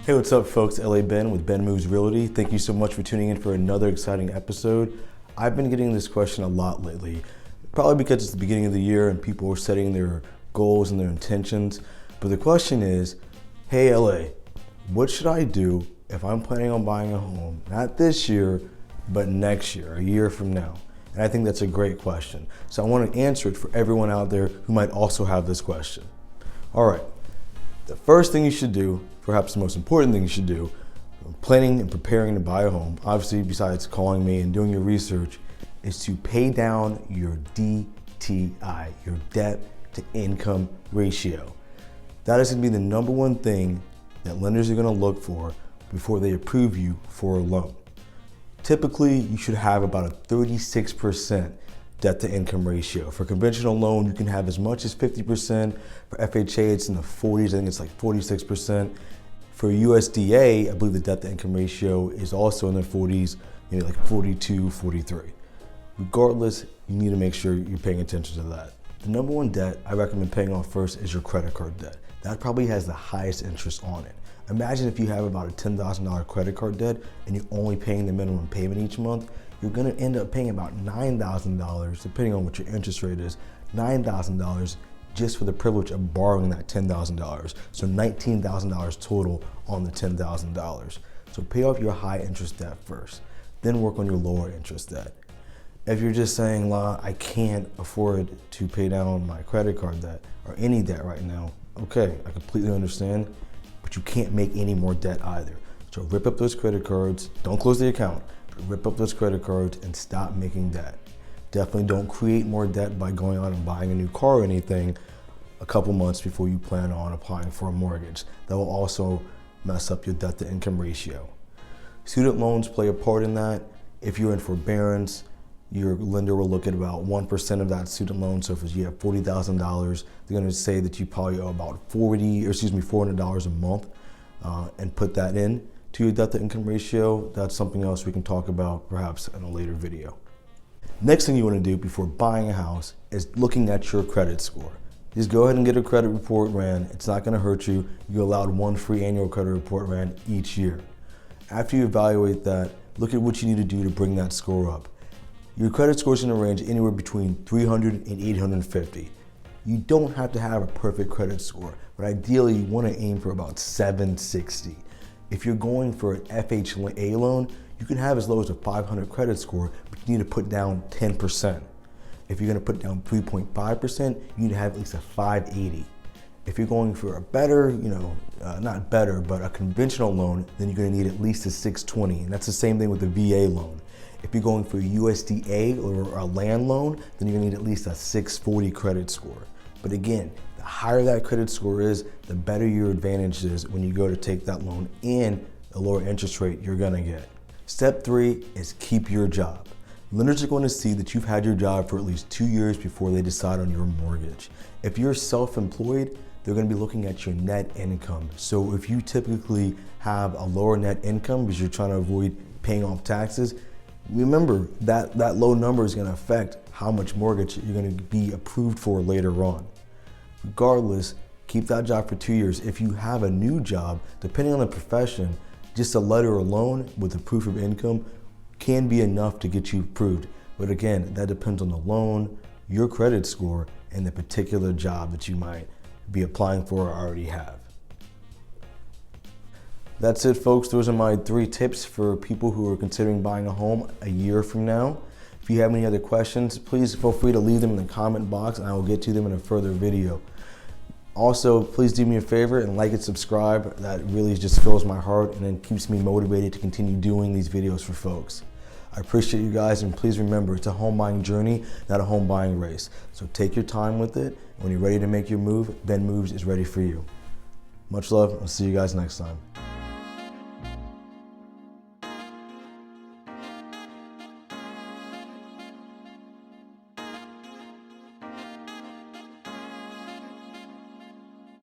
Hey, what's up folks? LA Ben with Benn Moves Realty. Thank you so much for tuning in for another exciting episode. I've been getting this question a lot lately, probably because it's the beginning of the year and people are setting their goals and their intentions. But the question is, hey LA, what should I do if I'm planning on buying a home, not this year, but next year, a year from now? And I think that's a great question. So I want to answer it for everyone out there who might also have this question. All right, the first thing you should do, perhaps the most important thing you should do, planning and preparing to buy a home, obviously besides calling me and doing your research, is to pay down your DTI, your debt to income ratio. That is going to be the number one thing that lenders are going to look for before they approve you for a loan. Typically, you should have about a 36% debt to income ratio. For a conventional loan, you can have as much as 50%. For FHA, it's in the 40s. I think it's like 46%. For USDA, I believe the debt to income ratio is also in the 40s, maybe like 42, 43. Regardless, you need to make sure you're paying attention to that. The number one debt I recommend paying off first is your credit card debt. That probably has the highest interest on it. Imagine if you have about a $10,000 credit card debt and you're only paying the minimum payment each month, you're gonna end up paying about $9,000, depending on what your interest rate is, $9,000 just for the privilege of borrowing that $10,000. So $19,000 total on the $10,000. So pay off your high interest debt first, then work on your lower interest debt. If you're just saying, "La, I can't afford to pay down my credit card debt or any debt right now," okay, I completely understand, but you can't make any more debt either. So rip up those credit cards, don't close the account, but rip up those credit cards and stop making debt. Definitely don't create more debt by going out and buying a new car or anything a couple months before you plan on applying for a mortgage. That will also mess up your debt to income ratio. Student loans play a part in that. If you're in forbearance, your lender will look at about 1% of that student loan. So if you have $40,000, they're gonna say that you probably owe about $400 a month and put that in to your debt to income ratio. That's something else we can talk about perhaps in a later video. Next thing you want to do before buying a house is looking at your credit score. Just go ahead and get a credit report ran. It's not going to hurt you. You're allowed one free annual credit report ran each year. After you evaluate that, look at what you need to do to bring that score up. Your credit score is going to range anywhere between 300 and 850. You don't have to have a perfect credit score, but ideally you want to aim for about 760. If you're going for an FHA loan, you can have as low as a 500 credit score, but you need to put down 10%. If you're going to put down 3.5%, you need to have at least a 580. If you're going for a better, not better, but a conventional loan, then you're going to need at least a 620. And that's the same thing with the VA loan. If you're going for a USDA or a land loan, then you're going to need at least a 640 credit score. But again, the higher that credit score is, the better your advantage is when you go to take that loan and the lower interest rate you're going to get. Step 3 is keep your job. Lenders are going to see that you've had your job for at least 2 years before they decide on your mortgage. If you're self-employed, they're going to be looking at your net income. So if you typically have a lower net income because you're trying to avoid paying off taxes, remember that low number is going to affect how much mortgage you're going to be approved for later on. Regardless, keep that job for 2 years. If you have a new job, depending on the profession, just a letter alone with a proof of income can be enough to get you approved. But again, that depends on the loan, your credit score, and the particular job that you might be applying for or already have. That's it, folks. Those are my 3 tips for people who are considering buying a home a year from now. If you have any other questions, please feel free to leave them in the comment box and I will get to them in a further video. Also, please do me a favor and like and subscribe. That really just fills my heart and then keeps me motivated to continue doing these videos for folks. I appreciate you guys, and please remember, it's a home buying journey, not a home buying race. So take your time with it. When you're ready to make your move, Benn Moves is ready for you. Much love. I'll see you guys next time.